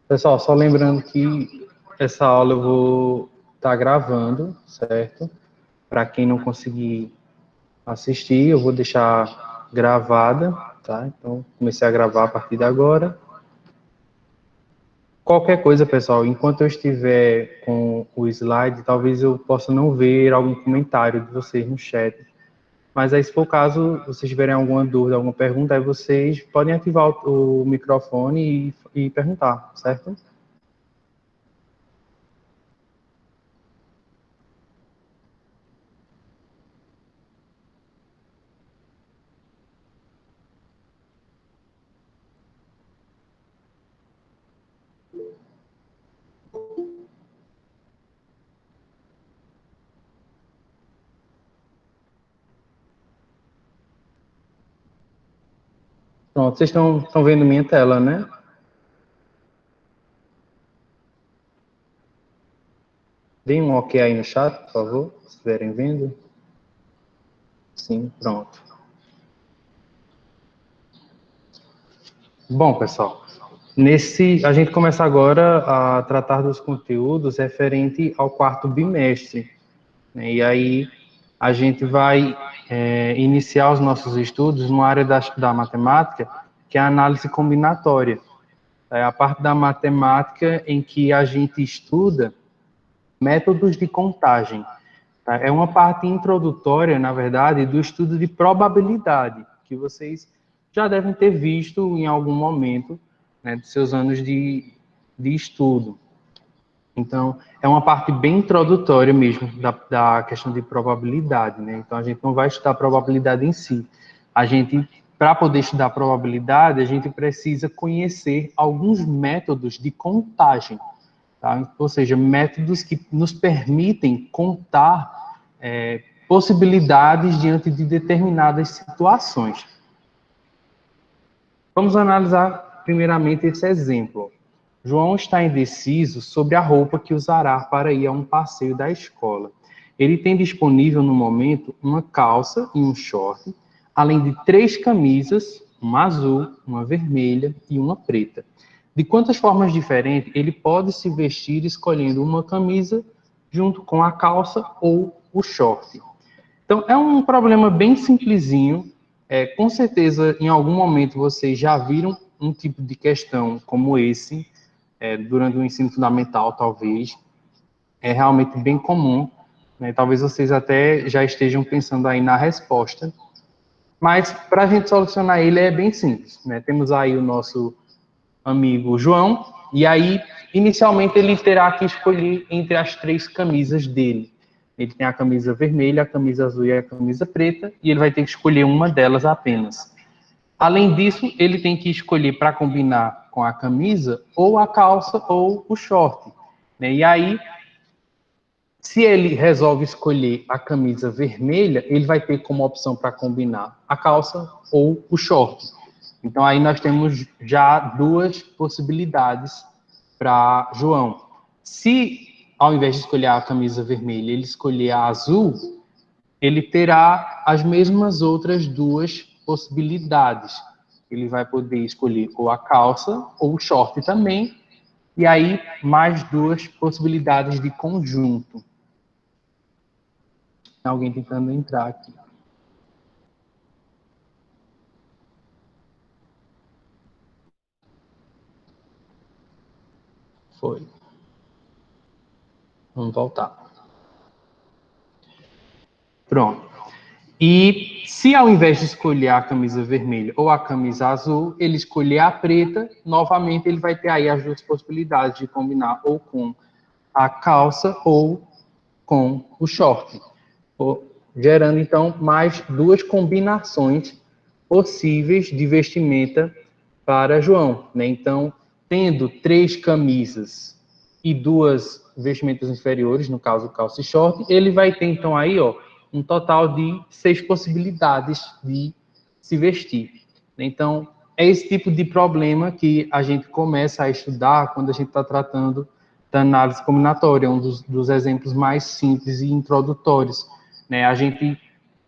Pessoal, só lembrando que essa aula eu vou estar gravando, certo? Para quem não conseguir assistir, eu vou deixar gravada, tá? Então, comecei a gravar a partir de agora. Qualquer coisa, pessoal, enquanto eu estiver com o slide, talvez eu possa não ver algum comentário de vocês no chat. Mas aí, se for o caso, vocês tiverem alguma dúvida, alguma pergunta, aí vocês podem ativar o microfone e perguntar, certo? Pronto, vocês estão vendo minha tela, né? Deem um ok aí no chat, por favor, se estiverem vendo. Sim, pronto. Bom, pessoal, a gente começa agora a tratar dos conteúdos referente ao quarto bimestre, né? E aí a gente vai iniciar os nossos estudos numa área da matemática, que é a análise combinatória. É a parte da matemática em que a gente estuda métodos de contagem. Tá? É uma parte introdutória, na verdade, do estudo de probabilidade, que vocês já devem ter visto em algum momento, né, dos seus anos de estudo. Então, é uma parte bem introdutória mesmo da questão de probabilidade, né? Então, a gente não vai estudar a probabilidade em si. A gente, para poder estudar a probabilidade, a gente precisa conhecer alguns métodos de contagem, tá? Ou seja, métodos que nos permitem contar possibilidades diante de determinadas situações. Vamos analisar primeiramente esse exemplo. João está indeciso sobre a roupa que usará para ir a um passeio da escola. Ele tem disponível no momento uma calça e um short, além de 3 camisas, uma azul, uma vermelha e uma preta. De quantas formas diferentes ele pode se vestir escolhendo uma camisa junto com a calça ou o short? Então, é um problema bem simplesinho. Com certeza, em algum momento, vocês já viram um tipo de questão como esse, durante o ensino fundamental, talvez. É realmente bem comum, né? Talvez vocês até já estejam pensando aí na resposta. Mas, para a gente solucionar ele, é bem simples, né? Temos aí o nosso amigo João, e aí, inicialmente, ele terá que escolher entre as 3 camisas dele. Ele tem a camisa vermelha, a camisa azul e a camisa preta, e ele vai ter que escolher uma delas apenas. Além disso, ele tem que escolher para combinar com a camisa, ou a calça ou o short, né? E aí, se ele resolve escolher a camisa vermelha, ele vai ter como opção para combinar a calça ou o short. Então, aí nós temos já 2 possibilidades para João. Se, ao invés de escolher a camisa vermelha, ele escolher a azul, ele terá as mesmas outras 2 possibilidades. Ele vai poder escolher ou a calça ou o short também, e aí mais 2 possibilidades de conjunto. Alguém tentando entrar aqui. Foi. Vamos voltar. Pronto. E se ao invés de escolher a camisa vermelha ou a camisa azul, ele escolher a preta, novamente ele vai ter aí as 2 possibilidades de combinar ou com a calça ou com o short, gerando então mais 2 combinações possíveis de vestimenta para João, né? Então, tendo 3 camisas e 2 vestimentas inferiores, no caso calça e short, ele vai ter então aí, ó, um total de 6 possibilidades de se vestir. Então, é esse tipo de problema que a gente começa a estudar quando a gente está tratando da análise combinatória, um dos exemplos mais simples e introdutórios, né? A gente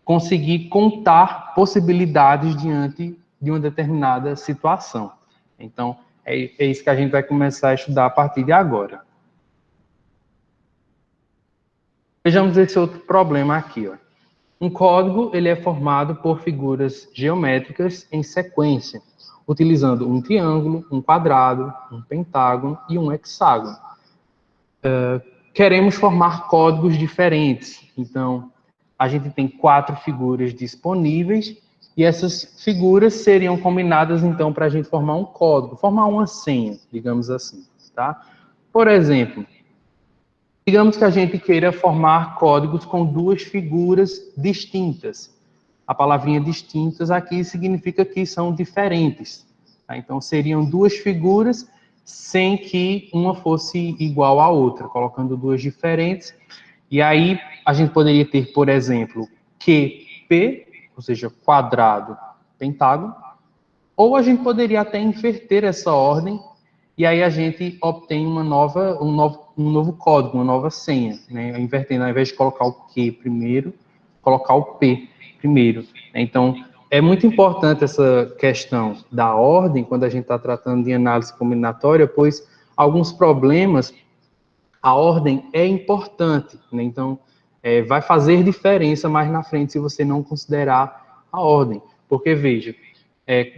conseguir contar possibilidades diante de uma determinada situação. Então, É isso que a gente vai começar a estudar a partir de agora. Vejamos esse outro problema aqui, ó. Um código ele é formado por figuras geométricas em sequência, utilizando um triângulo, um quadrado, um pentágono e um hexágono. Queremos formar códigos diferentes, então a gente tem 4 figuras disponíveis e essas figuras seriam combinadas então para a gente formar um código, formar uma senha, digamos assim, tá? Por exemplo, digamos que a gente queira formar códigos com 2 figuras distintas. A palavrinha distintas aqui significa que são diferentes. Tá? Então, seriam 2 figuras sem que uma fosse igual à outra, colocando 2 diferentes. E aí, a gente poderia ter, por exemplo, QP, ou seja, quadrado, pentágono, ou a gente poderia até inverter essa ordem e aí a gente obtém um novo código, uma nova senha, né? Invertendo, ao invés de colocar o Q primeiro, colocar o P primeiro. Então, é muito importante essa questão da ordem quando a gente está tratando de análise combinatória, pois alguns problemas, a ordem é importante, né? Então, vai fazer diferença mais na frente se você não considerar a ordem. Porque, veja,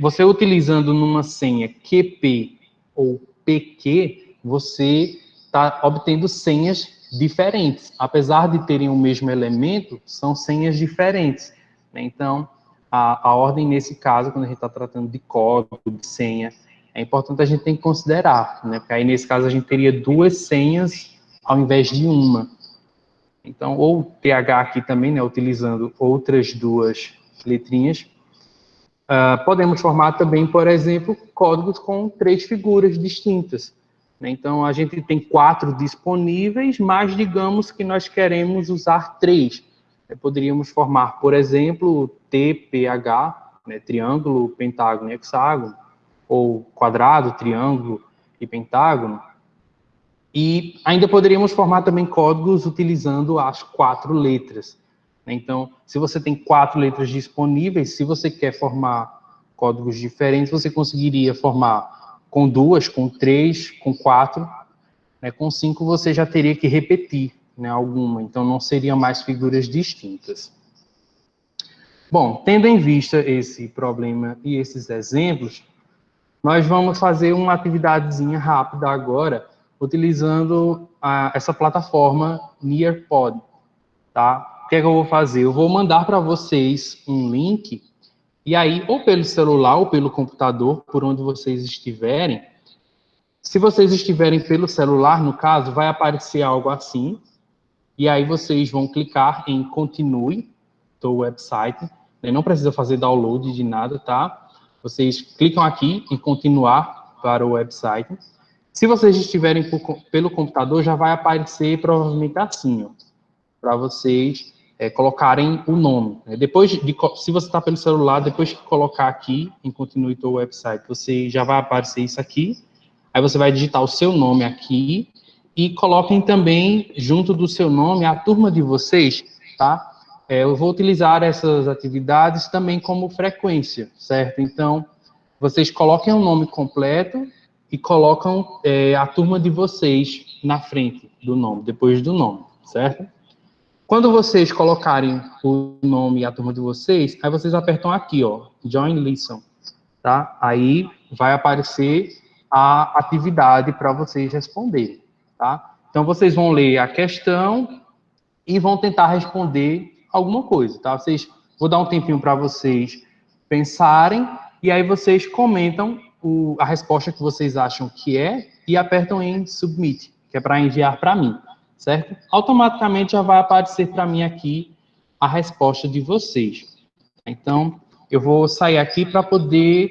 você utilizando numa senha QP ou PQ, você está obtendo senhas diferentes. Apesar de terem o mesmo elemento, são senhas diferentes. Né? Então, a ordem, nesse caso, quando a gente está tratando de código, de senha, é importante a gente ter que considerar. Né? Porque aí, nesse caso, a gente teria 2 senhas ao invés de uma. Então, ou TH aqui também, né, utilizando outras 2 letrinhas. Podemos formar também, por exemplo, códigos com 3 figuras distintas. Né? Então, a gente tem 4 disponíveis, mas digamos que nós queremos usar 3. Poderíamos formar, por exemplo, TPH, né, triângulo, pentágono e hexágono, ou quadrado, triângulo e pentágono. E ainda poderíamos formar também códigos utilizando as 4 letras. Então, se você tem 4 letras disponíveis, se você quer formar códigos diferentes, você conseguiria formar com 2, com 3, com 4. Né? Com 5 você já teria que repetir, né, alguma, então não seriam mais figuras distintas. Bom, tendo em vista esse problema e esses exemplos, nós vamos fazer uma atividadezinha rápida agora, utilizando essa plataforma Nearpod, tá? O que é que eu vou fazer? Eu vou mandar para vocês um link, e aí, ou pelo celular ou pelo computador, por onde vocês estiverem. Se vocês estiverem pelo celular, no caso, vai aparecer algo assim, e aí vocês vão clicar em Continue do website, né? Não precisa fazer download de nada, tá? Vocês clicam aqui em Continuar para o website. Se vocês estiverem pelo computador, já vai aparecer provavelmente assim, ó, para vocês colocarem o nome. Né? Se você está pelo celular, depois que colocar aqui em Continue to Website, você já vai aparecer isso aqui. Aí você vai digitar o seu nome aqui e coloquem também, junto do seu nome, a turma de vocês, tá? Eu vou utilizar essas atividades também como frequência, certo? Então, vocês coloquem o nome completo e colocam a turma de vocês na frente do nome, depois do nome, certo? Quando vocês colocarem o nome e a turma de vocês, aí vocês apertam aqui, ó, Join Listen, tá? Aí vai aparecer a atividade para vocês responderem, tá? Então, vocês vão ler a questão e vão tentar responder alguma coisa, tá? Vou dar um tempinho para vocês pensarem e aí vocês comentam a resposta que vocês acham que é e apertam em Submit, que é para enviar para mim, certo? Automaticamente já vai aparecer para mim aqui a resposta de vocês. Então, eu vou sair aqui para poder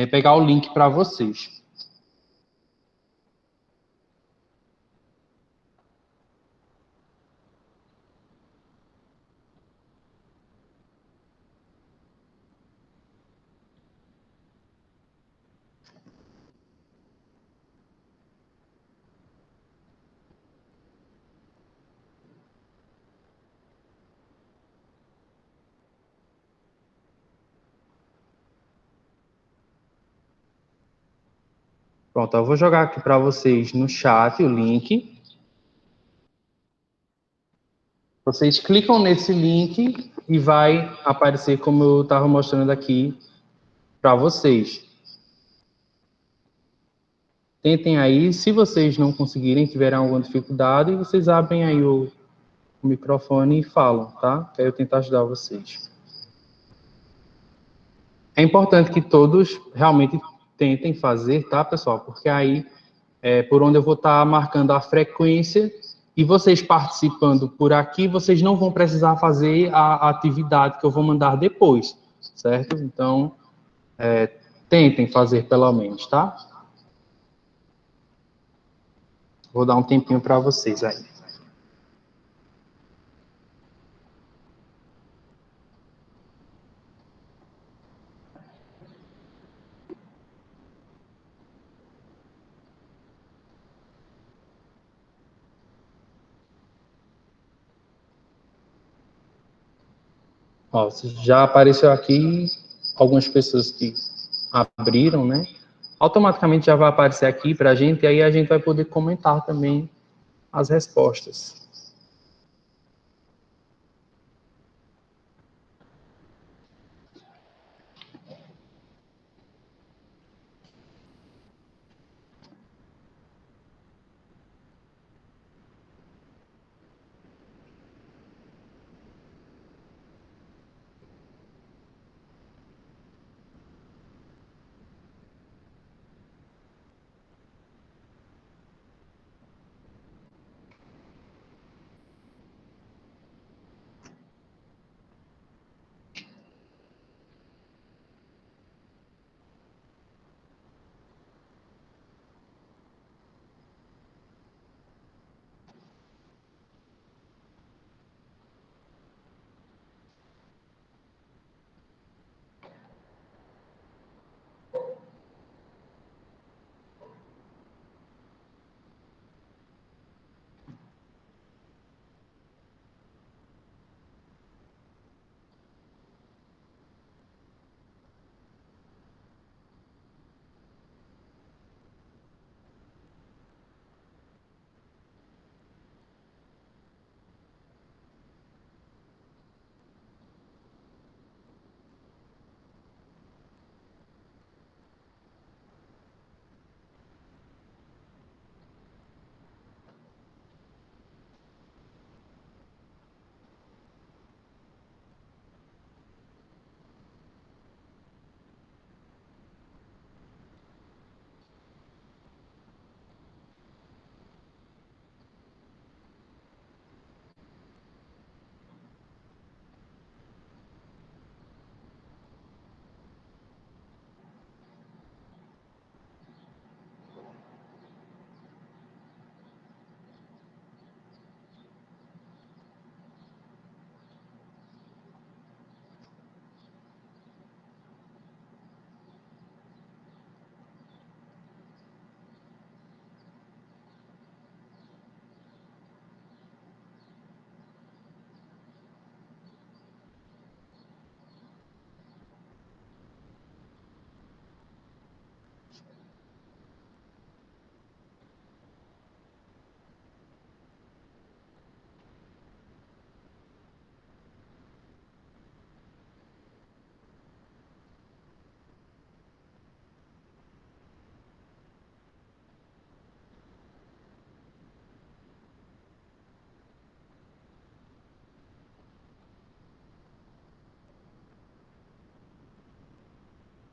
pegar o link para vocês. Pronto, eu vou jogar aqui para vocês no chat o link. Vocês clicam nesse link e vai aparecer como eu estava mostrando aqui para vocês. Tentem aí, se vocês não conseguirem, tiverem alguma dificuldade, vocês abrem aí o microfone e falam, tá? Para eu tentar ajudar vocês. É importante que todos realmente tentem fazer, tá, pessoal? Porque aí por onde eu vou estar marcando a frequência e vocês participando por aqui, vocês não vão precisar fazer a atividade que eu vou mandar depois, certo? Então, tentem fazer pelo menos, tá? Vou dar um tempinho para vocês aí. Ó, já apareceu aqui algumas pessoas que abriram, né? Automaticamente já vai aparecer aqui para a gente, e aí a gente vai poder comentar também as respostas.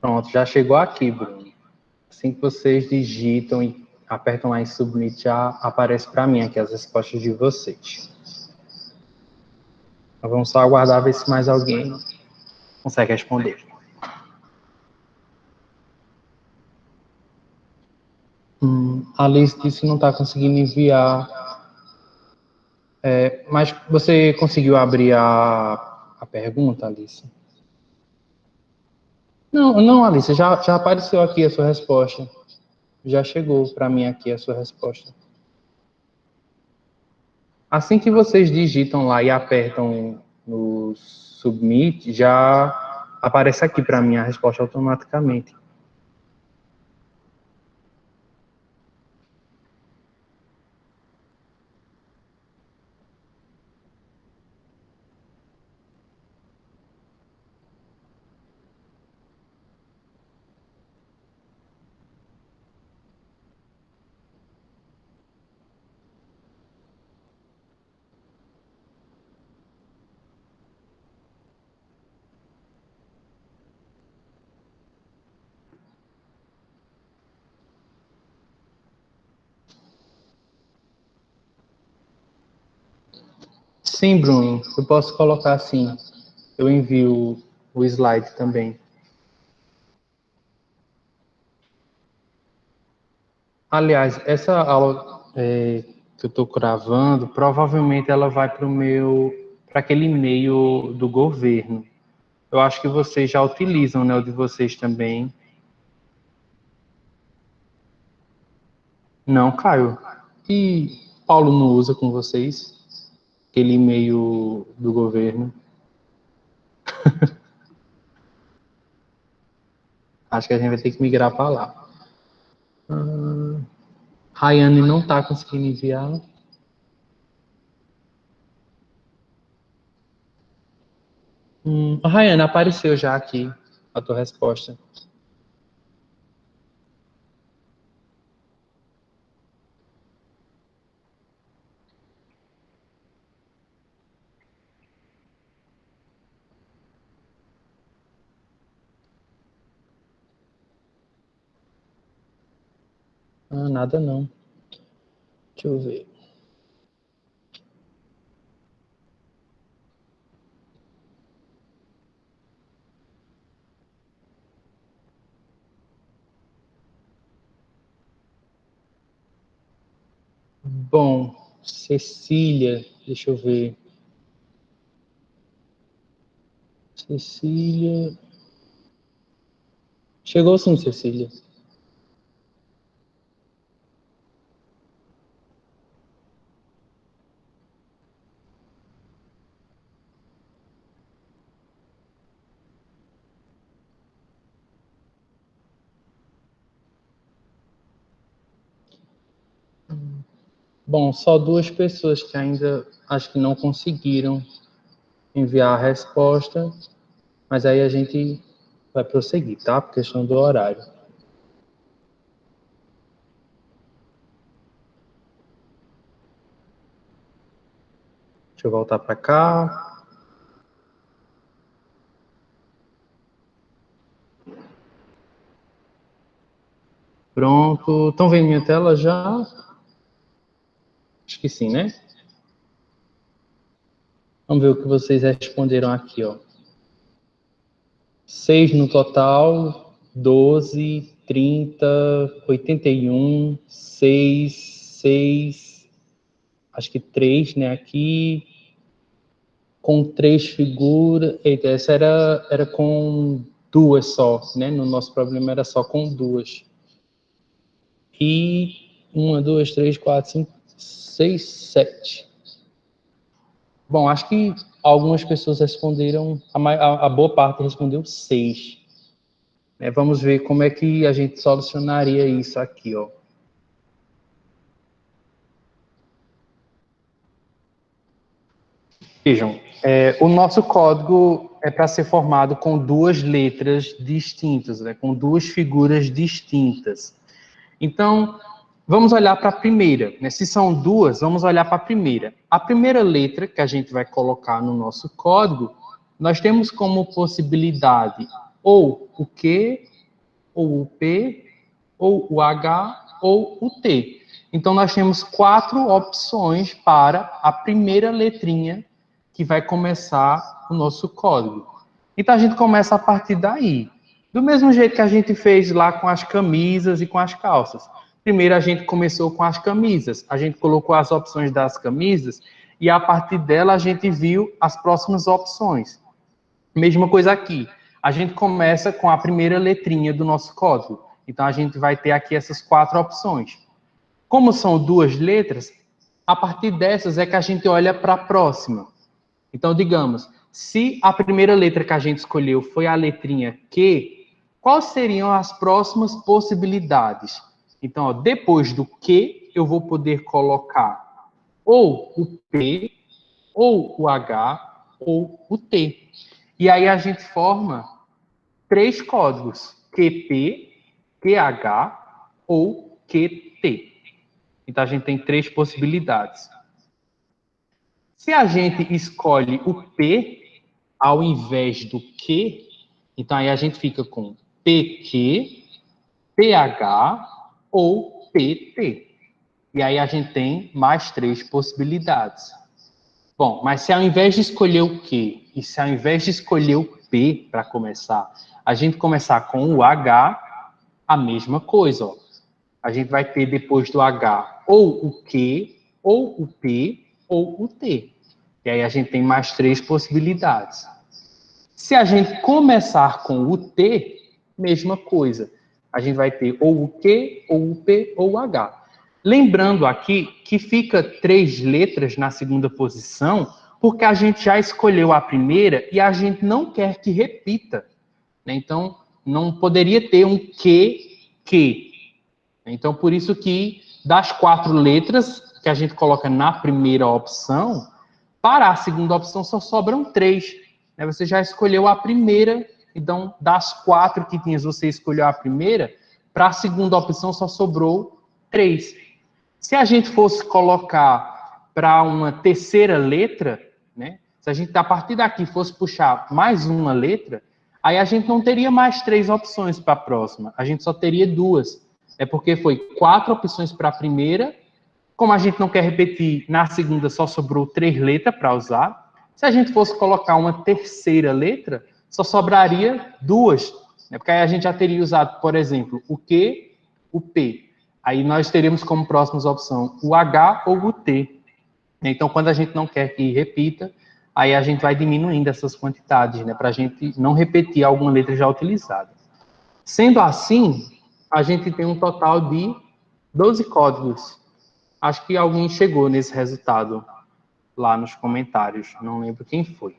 Pronto, já chegou aqui, Bruno. Assim que vocês digitam e apertam lá em Submit, já aparece para mim aqui as respostas de vocês. Então, vamos só aguardar ver se mais alguém consegue responder. A Alice disse que não está conseguindo enviar. Mas você conseguiu abrir a pergunta, Alice? Não, não, Alice, já apareceu aqui a sua resposta. Já chegou para mim aqui a sua resposta. Assim que vocês digitam lá e apertam no Submit, já aparece aqui para mim a resposta automaticamente. Sim, Bruno, eu posso colocar assim. Eu envio o slide também. Aliás, essa aula que eu estou gravando, provavelmente ela vai para aquele e-mail do governo. Eu acho que vocês já utilizam, né, o de vocês também. Não, Caio. E Paulo não usa com vocês aquele e-mail do governo? Acho que a gente vai ter que migrar para lá. Rayane não está conseguindo enviar. Rayane, apareceu já aqui a tua resposta. Ah, nada não. Deixa eu ver. Bom, Cecília, deixa eu ver. Cecília. Chegou sim, Cecília. Bom, só duas pessoas que ainda acho que não conseguiram enviar a resposta, mas aí a gente vai prosseguir, tá? Por questão do horário. Deixa eu voltar para cá. Pronto. Estão vendo minha tela já? Acho que sim, né? Vamos ver o que vocês responderam aqui, ó. 6 no total, 12, 30, 81, 6, 6, acho que 3, né, aqui, com 3 figuras. Eita, essa era com duas só, né? No nosso problema era só com duas. E 1, 2, 3, 4, 5, 6, 7. Bom, acho que algumas pessoas responderam, a boa parte respondeu 6. Vamos ver como é que a gente solucionaria isso aqui, ó. Vejam, o nosso código é para ser formado com duas letras distintas, né, com duas figuras distintas. Então, vamos olhar para a primeira, né? Se são duas, vamos olhar para a primeira. A primeira letra que a gente vai colocar no nosso código, nós temos como possibilidade ou o Q, ou o P, ou o H, ou o T. Então, nós temos 4 opções para a primeira letrinha que vai começar o nosso código. Então, a gente começa a partir daí. Do mesmo jeito que a gente fez lá com as camisas e com as calças. Primeiro, a gente começou com as camisas. A gente colocou as opções das camisas e, a partir dela, a gente viu as próximas opções. Mesma coisa aqui. A gente começa com a primeira letrinha do nosso código. Então, a gente vai ter aqui essas 4 opções. Como são duas letras, a partir dessas é que a gente olha para a próxima. Então, digamos, se a primeira letra que a gente escolheu foi a letrinha Q, quais seriam as próximas possibilidades? Então, ó, depois do Q, eu vou poder colocar ou o P, ou o H, ou o T. E aí a gente forma 3 códigos, QP, QH ou QT. Então, a gente tem 3 possibilidades. Se a gente escolhe o P ao invés do Q, então aí a gente fica com PQ, PH ou PT. E aí a gente tem mais 3 possibilidades. Bom, mas se ao invés de escolher o Q e se ao invés de escolher o P para começar, a gente começar com o H, a mesma coisa, ó. A gente vai ter depois do H ou o Q, ou o P, ou o T. E aí a gente tem mais 3 possibilidades. Se a gente começar com o T, mesma coisa. A gente vai ter ou o Q, ou o P, ou o H. Lembrando aqui que fica 3 letras na segunda posição, porque a gente já escolheu a primeira e a gente não quer que repita. Então, não poderia ter um que. Então, por isso que das 4 letras que a gente coloca na primeira opção, para a segunda opção só sobram 3. Você já escolheu a primeira, então das 4 que tinhas, você escolheu a primeira, para a segunda opção só sobrou 3. Se a gente fosse colocar para uma terceira letra, né? Se a gente, a partir daqui, fosse puxar mais uma letra, aí a gente não teria mais 3 opções para a próxima, a gente só teria 2. É porque foi 4 opções para a primeira, como a gente não quer repetir, na segunda só sobrou 3 letras para usar. Se a gente fosse colocar uma terceira letra, só sobraria 2. Né? Porque aí a gente já teria usado, por exemplo, o Q, o P. Aí nós teríamos como próximas opção o H ou o T. Então, quando a gente não quer que repita, aí a gente vai diminuindo essas quantidades, né? Para a gente não repetir alguma letra já utilizada. Sendo assim, a gente tem um total de 12 códigos. Acho que alguém chegou nesse resultado lá nos comentários. Não lembro quem foi.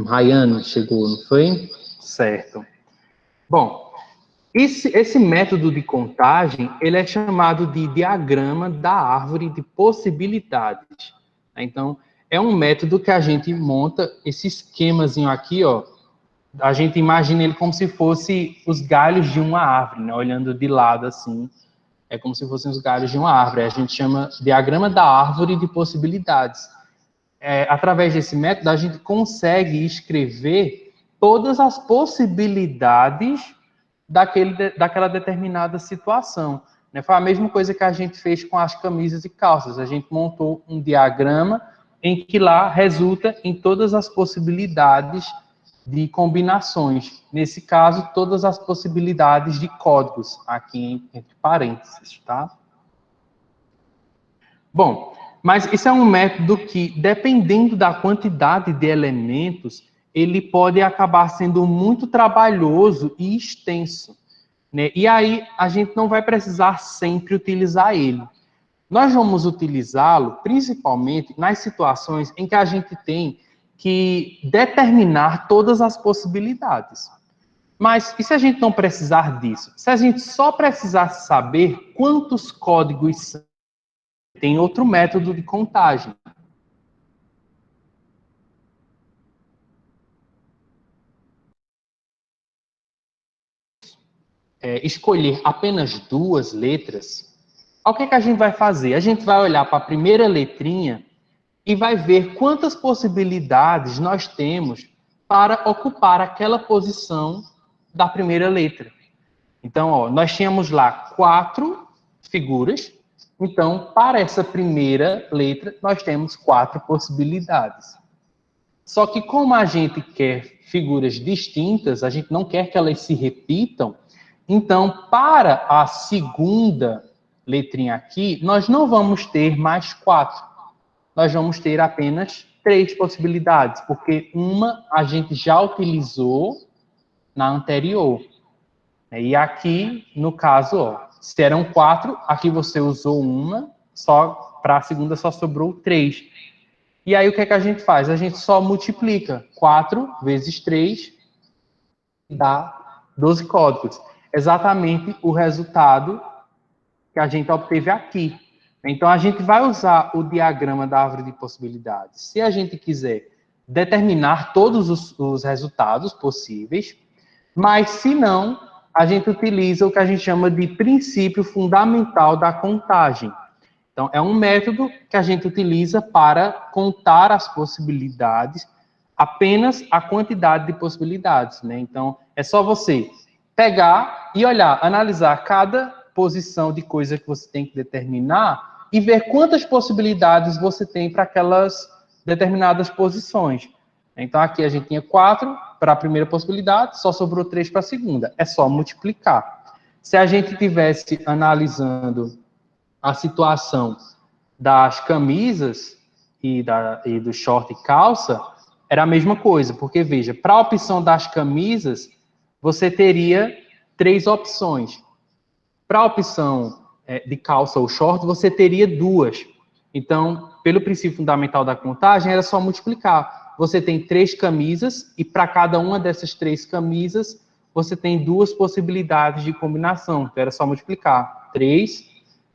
Rayane chegou, não foi? Certo. Bom, esse método de contagem, ele é chamado de diagrama da árvore de possibilidades. Então, é um método que a gente monta esse esquemazinho aqui, ó. A gente imagina ele como se fosse os galhos de uma árvore, né? Olhando de lado assim. É como se fossem os galhos de uma árvore. A gente chama diagrama da árvore de possibilidades. Através desse método, a gente consegue escrever todas as possibilidades daquela determinada situação. Né? Foi a mesma coisa que a gente fez com as camisas e calças. A gente montou um diagrama em que lá resulta em todas as possibilidades de combinações. Nesse caso, todas as possibilidades de códigos, aqui entre parênteses, tá? Bom, mas isso é um método que, dependendo da quantidade de elementos, ele pode acabar sendo muito trabalhoso e extenso, né? E aí, a gente não vai precisar sempre utilizar ele. Nós vamos utilizá-lo principalmente nas situações em que a gente tem que determinar todas as possibilidades. Mas e se a gente não precisar disso? Se a gente só precisar saber quantos códigos são, tem outro método de contagem. Escolher apenas 2 letras, o que a gente vai fazer? A gente vai olhar para a primeira letrinha e vai ver quantas possibilidades nós temos para ocupar aquela posição da primeira letra. Então, ó, nós tínhamos lá 4 figuras. Então, para essa primeira letra, nós temos 4 possibilidades. Só que como a gente quer figuras distintas, a gente não quer que elas se repitam, então, para a segunda letrinha aqui, nós não vamos ter mais 4. Nós vamos ter apenas 3 possibilidades, porque uma a gente já utilizou na anterior. E aqui, no caso, ó, se eram 4, aqui você usou uma, só para a segunda só sobrou 3. E aí o que a gente faz? A gente só multiplica 4 vezes 3 dá 12 códigos. Exatamente o resultado que a gente obteve aqui. Então, a gente vai usar o diagrama da árvore de possibilidades. Se a gente quiser determinar todos os resultados possíveis, mas se não, a gente utiliza o que a gente chama de princípio fundamental da contagem. Então, é um método que a gente utiliza para contar as possibilidades, apenas a quantidade de possibilidades, né? Então, é só você pegar e olhar, analisar cada posição de coisa que você tem que determinar e ver quantas possibilidades você tem para aquelas determinadas posições. Então, aqui a gente tinha 4 para a primeira possibilidade, só sobrou 3 para a segunda. É só multiplicar. Se a gente tivesse analisando a situação das camisas e do short e calça, era a mesma coisa, porque, veja, para a opção das camisas, você teria 3 opções. Para a opção de calça ou short, você teria 2. Então, pelo princípio fundamental da contagem, era só multiplicar. Você tem 3 camisas, e para cada uma dessas 3 camisas, você tem 2 possibilidades de combinação. Então, era só multiplicar. 3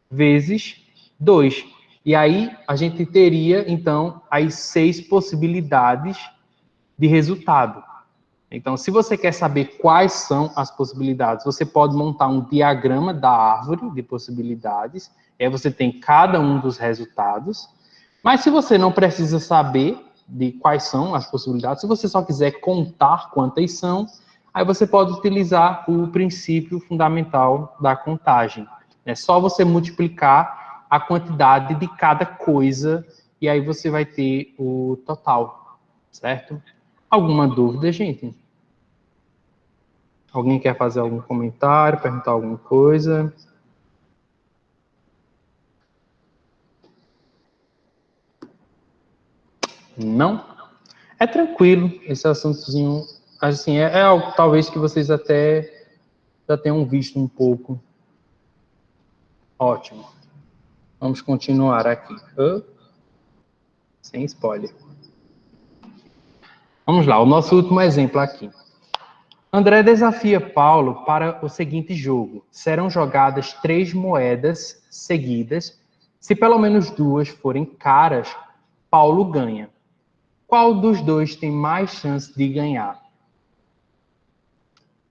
vezes 2. E aí, a gente teria, então, as 6 possibilidades de resultado. Então, se você quer saber quais são as possibilidades, você pode montar um diagrama da árvore de possibilidades, e aí você tem cada um dos resultados. Mas se você não precisa saber de quais são as possibilidades, se você só quiser contar quantas são, aí você pode utilizar o princípio fundamental da contagem. É só você multiplicar a quantidade de cada coisa, e aí você vai ter o total, certo? Alguma dúvida, gente? Alguém quer fazer algum comentário, perguntar alguma coisa? Não? É tranquilo, esse assuntozinho, assim, é algo talvez que vocês até já tenham visto um pouco. Ótimo. Vamos continuar aqui. Sem spoiler. Vamos lá, o nosso último exemplo aqui. André desafia Paulo para o seguinte jogo. Serão jogadas 3 moedas seguidas. Se pelo menos 2 forem caras, Paulo ganha. Qual dos dois tem mais chance de ganhar?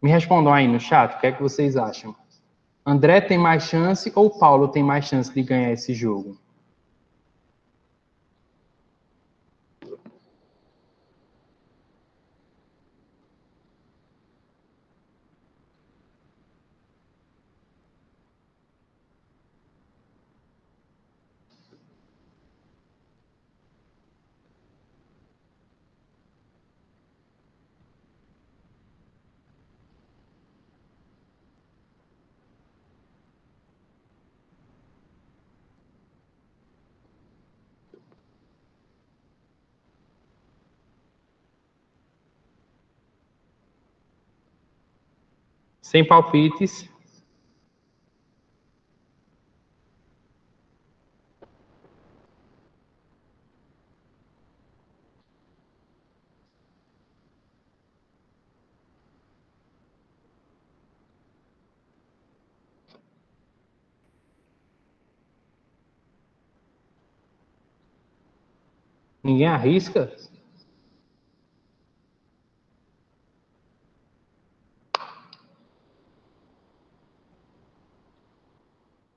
Me respondam aí no chat, o que é que vocês acham? André tem mais chance ou Paulo tem mais chance de ganhar esse jogo? Sem palpites. Ninguém arrisca?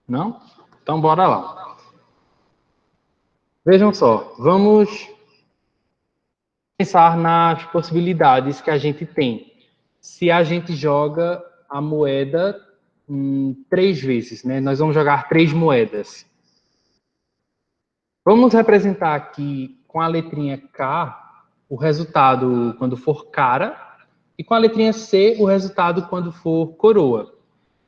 Não? Então bora lá. Vejam só, vamos pensar nas possibilidades que a gente tem. Se a gente joga a moeda 3 vezes, né? Nós vamos jogar 3 moedas. Vamos representar aqui com a letrinha K o resultado quando for cara e com a letrinha C o resultado quando for coroa.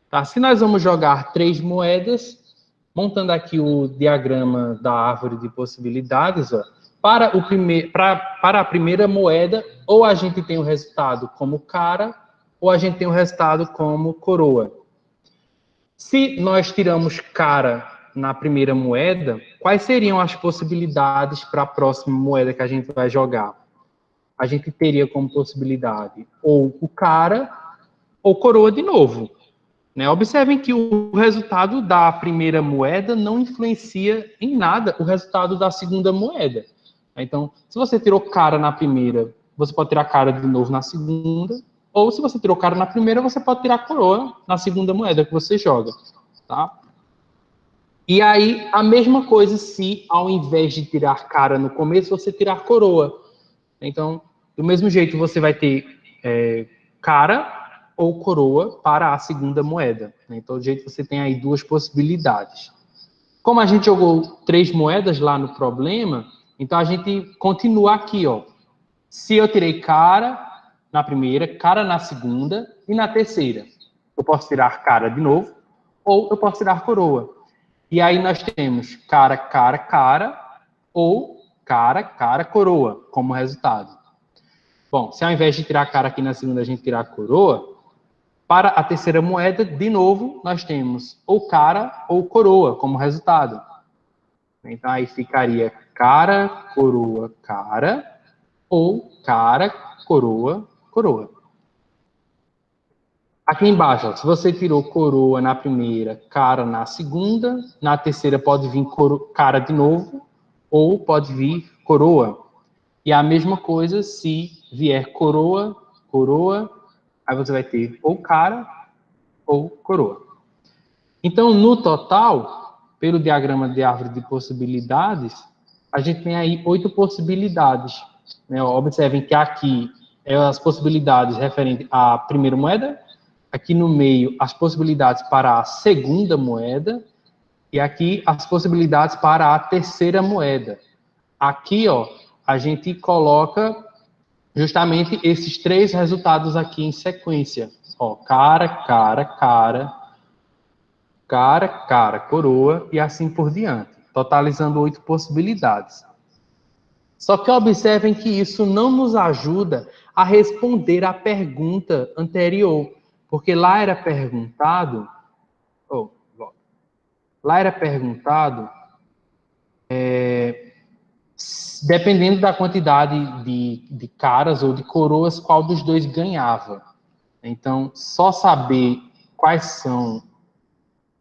Tá? Se nós vamos jogar 3 moedas, montando aqui o diagrama da árvore de possibilidades, ó, para a primeira moeda, ou a gente tem o resultado como cara, ou a gente tem o resultado como coroa. Se nós tiramos cara na primeira moeda, quais seriam as possibilidades para a próxima moeda que a gente vai jogar? A gente teria como possibilidade ou o cara ou coroa de novo. Né? Observem que o resultado da primeira moeda não influencia em nada o resultado da segunda moeda. Então, se você tirou cara na primeira, você pode tirar cara de novo na segunda, ou se você tirou cara na primeira, você pode tirar coroa na segunda moeda que você joga. Tá? E aí, a mesma coisa se, ao invés de tirar cara no começo, você tirar coroa. Então, do mesmo jeito, você vai ter cara ou coroa para a segunda moeda. Então, do jeito você tem aí 2 possibilidades. Como a gente jogou 3 moedas lá no problema, então a gente continua aqui, ó. Se eu tirei cara na primeira, cara na segunda e na terceira, eu posso tirar cara de novo ou eu posso tirar coroa. E aí nós temos cara, cara, cara ou cara, cara, coroa como resultado. Bom, se ao invés de tirar cara aqui na segunda, a gente tirar coroa, para a terceira moeda, de novo, nós temos ou cara ou coroa como resultado. Então aí ficaria cara, coroa, cara ou cara, coroa, coroa. Aqui embaixo, ó, se você tirou coroa na primeira, cara na segunda, na terceira pode vir cara de novo, ou pode vir coroa. E a mesma coisa se vier coroa, coroa, aí você vai ter ou cara ou coroa. Então, no total, pelo diagrama de árvore de possibilidades, a gente tem aí 8 possibilidades. Né? Observem que aqui é as possibilidades referentes à primeira moeda, aqui no meio as possibilidades para a segunda moeda e aqui as possibilidades para a terceira moeda. Aqui, ó, a gente coloca justamente esses 3 resultados aqui em sequência. Ó, cara, cara, cara, cara, cara, coroa e assim por diante, totalizando 8 possibilidades. Só que observem que isso não nos ajuda a responder à pergunta anterior, porque lá era perguntado, dependendo da quantidade de caras ou de coroas, qual dos dois ganhava. Então, só saber quais são,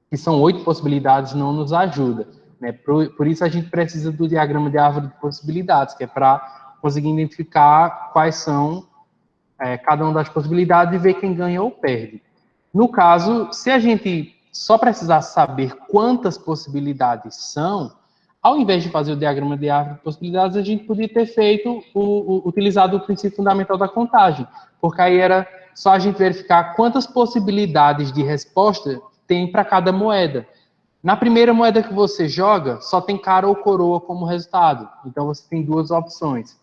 que são 8 possibilidades, não nos ajuda. Né? Por isso a gente precisa do diagrama de árvore de possibilidades, que é para conseguir identificar quais são cada uma das possibilidades e ver quem ganha ou perde. No caso, se a gente só precisar saber quantas possibilidades são, ao invés de fazer o diagrama de árvore de possibilidades, a gente podia ter feito, utilizado o princípio fundamental da contagem, porque aí era só a gente verificar quantas possibilidades de resposta tem para cada moeda. Na primeira moeda que você joga, só tem cara ou coroa como resultado, então você tem 2 opções.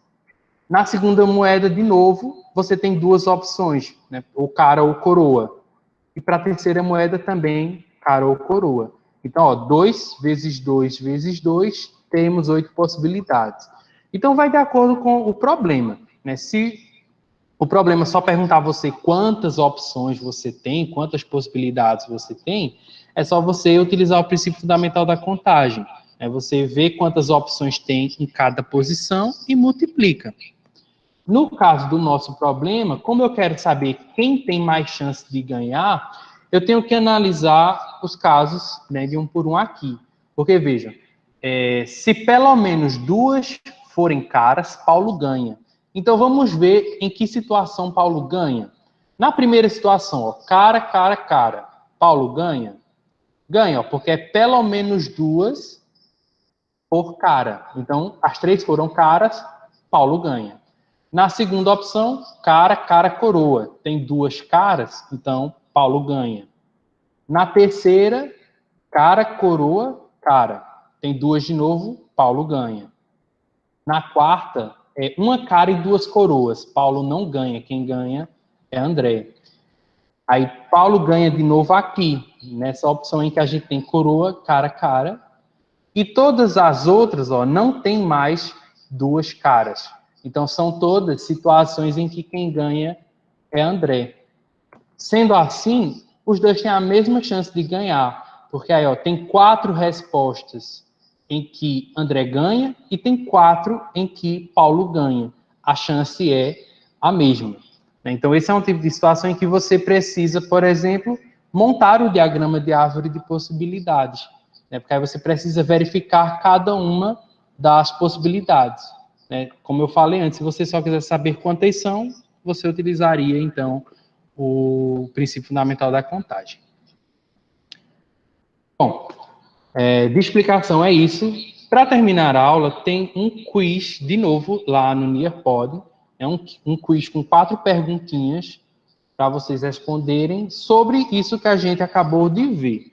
Na segunda moeda, de novo, você tem 2 opções, né? Ou cara ou coroa. E para a terceira moeda também, cara ou coroa. Então, ó, 2 vezes 2 vezes 2, temos 8 possibilidades. Então, vai de acordo com o problema. Né? Se o problema só perguntar a você quantas opções você tem, quantas possibilidades você tem, é só você utilizar o princípio fundamental da contagem. Né? Você vê quantas opções tem em cada posição e multiplica. No caso do nosso problema, como eu quero saber quem tem mais chance de ganhar, eu tenho que analisar os casos, né, de um por um aqui. Porque, veja, se pelo menos 2 forem caras, Paulo ganha. Então, vamos ver em que situação Paulo ganha. Na primeira situação, ó, cara, cara, cara, Paulo ganha? Ganha, ó, porque é pelo menos 2 por cara. Então, as 3 foram caras, Paulo ganha. Na segunda opção, cara, cara, coroa. Tem 2 caras, então Paulo ganha. Na terceira, cara, coroa, cara. Tem 2 de novo, Paulo ganha. Na quarta, é 1 cara e 2 coroas. Paulo não ganha, quem ganha é André. Aí Paulo ganha de novo aqui, nessa opção em que a gente tem coroa, cara, cara. E todas as outras, ó, não tem mais 2 caras. Então, são todas situações em que quem ganha é André. Sendo assim, os dois têm a mesma chance de ganhar, porque aí ó, tem 4 respostas em que André ganha e tem 4 em que Paulo ganha. A chance é a mesma. Então, esse é um tipo de situação em que você precisa, por exemplo, montar o diagrama de árvore de possibilidades. Porque aí você precisa verificar cada uma das possibilidades. Como eu falei antes, se você só quiser saber quantas são, você utilizaria, então, o princípio fundamental da contagem. Bom, de explicação é isso. Para terminar a aula, tem um quiz, de novo, lá no Nearpod. É um quiz com 4 perguntinhas para vocês responderem sobre isso que a gente acabou de ver.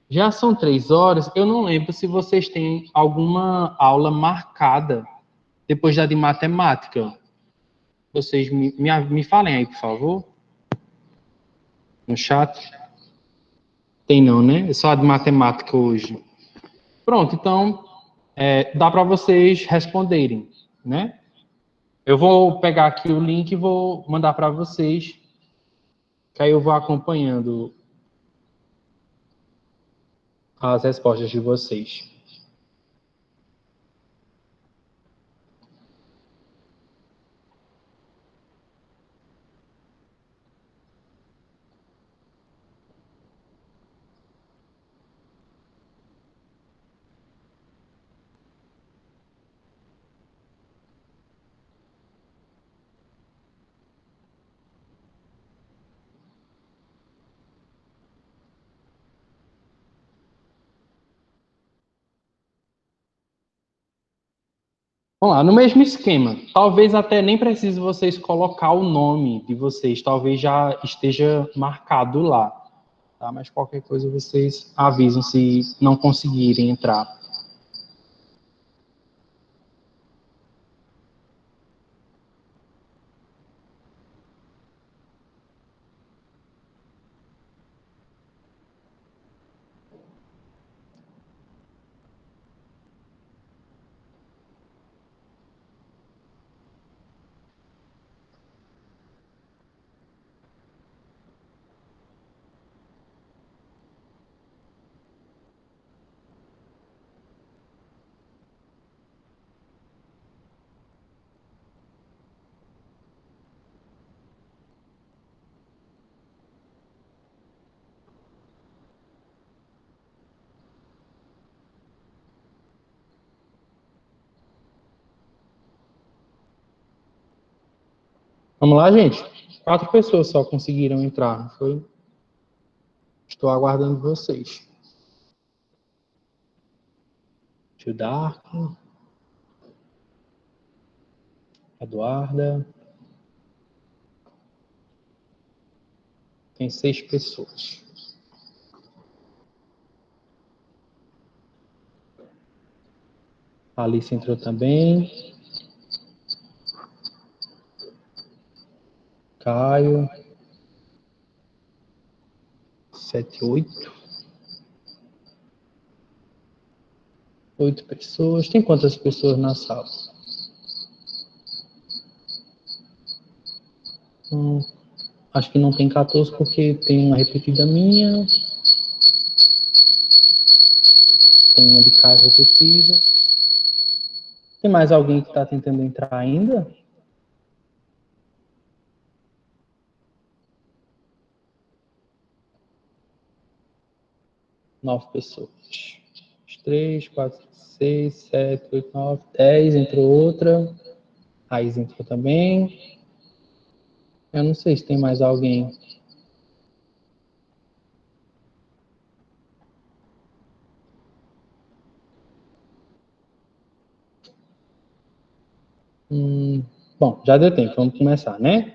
Já são 3 horas, eu não lembro se vocês têm alguma aula marcada depois da de matemática. Vocês me falem aí, por favor, no chat. Tem não, né? É só a de matemática hoje. Pronto, então dá para vocês responderem, né? Eu vou pegar aqui o link e vou mandar para vocês, que aí eu vou acompanhando as respostas de vocês. Vamos lá, no mesmo esquema. Talvez até nem precise vocês colocar o nome de vocês, talvez já esteja marcado lá, tá? Mas qualquer coisa vocês avisam se não conseguirem entrar. Vamos lá, gente? 4 pessoas só conseguiram entrar, não foi? Estou aguardando vocês. Tio Darko, Eduarda. Tem 6 pessoas. A Alice entrou também. Caio. 7, 8. 8 pessoas. Tem quantas pessoas na sala? Acho que não tem 14 porque tem uma repetida minha. Tem uma de Caio repetida. Tem mais alguém que está tentando entrar ainda? 9 pessoas. 3, 4, 6, 7, 8, 9, 10. Entrou outra. Raiz entrou também. Eu não sei se tem mais alguém. Bom, já deu tempo. Vamos começar, né?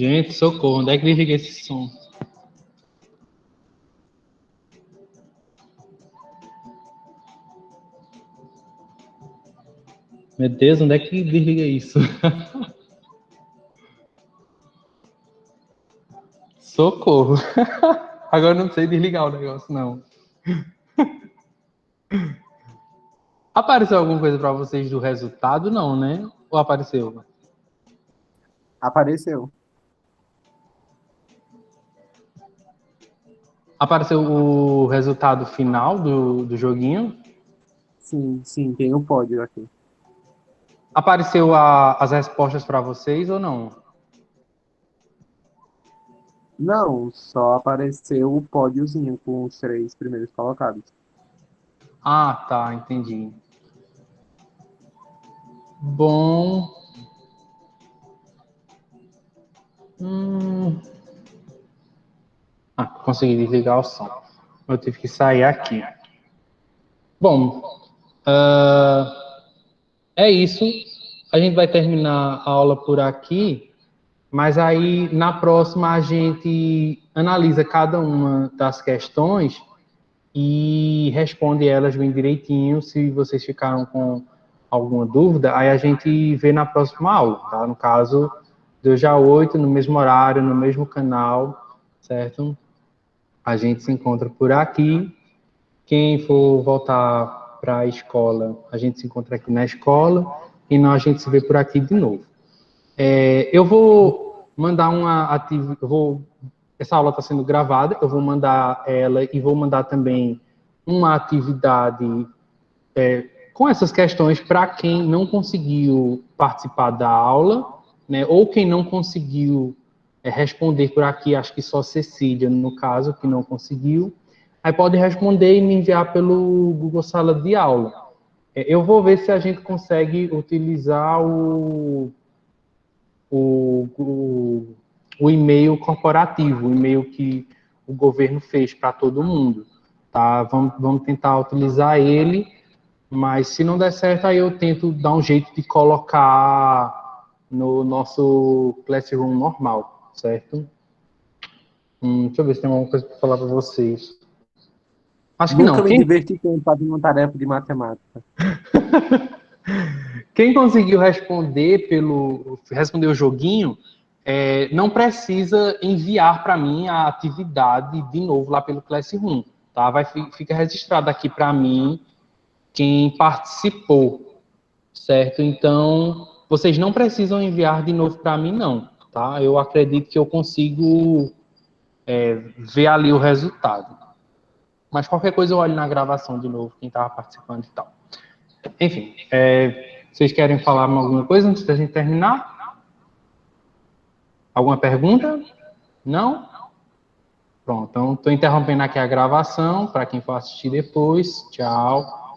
Gente, socorro, onde é que desliga esse som? Meu Deus, onde é que desliga isso? Socorro. Agora eu não sei desligar o negócio, não. Apareceu alguma coisa para vocês do resultado? Não, né? Ou apareceu? Apareceu. Apareceu o resultado final do joguinho? Sim, sim, tem o pódio aqui. Apareceu as respostas para vocês ou não? Não, só apareceu o pódiozinho com os 3 primeiros colocados. Ah, tá, entendi. Bom. Hum, consegui desligar o som. Eu tive que sair aqui. Bom, é isso. A gente vai terminar a aula por aqui, mas aí na próxima a gente analisa cada uma das questões e responde elas bem direitinho. Se vocês ficaram com alguma dúvida, aí a gente vê na próxima aula, tá? No caso, de hoje a 8, no mesmo horário, no mesmo canal, certo? A gente se encontra por aqui. Quem for voltar para a escola, a gente se encontra aqui na escola e não a gente se vê por aqui de novo. Eu vou mandar uma atividade, essa aula está sendo gravada, eu vou mandar ela e vou mandar também uma atividade com essas questões para quem não conseguiu participar da aula, né, ou quem não conseguiu responder por aqui, acho que só Cecília, no caso, que não conseguiu, aí pode responder e me enviar pelo Google Sala de Aula. Eu vou ver se a gente consegue utilizar o, o e-mail corporativo, o e-mail que o governo fez para todo mundo. Tá? Vamos tentar utilizar ele, mas se não der certo, aí eu tento dar um jeito de colocar no nosso Classroom normal, certo? Deixa eu ver se tem alguma coisa para falar para vocês. Acho que Nunca não. me diverti tanto fazendo uma tarefa de matemática. Quem conseguiu responder o joguinho, não precisa enviar para mim a atividade de novo lá pelo Classroom, tá? Fica registrado aqui para mim quem participou, certo? Então, vocês não precisam enviar de novo para mim, não, tá? Eu acredito que eu consigo ver ali o resultado. Mas qualquer coisa eu olho na gravação de novo, quem estava participando e tal. Enfim, vocês querem falar alguma coisa antes da gente terminar? Alguma pergunta? Não? Pronto, então estou interrompendo aqui a gravação para quem for assistir depois. Tchau.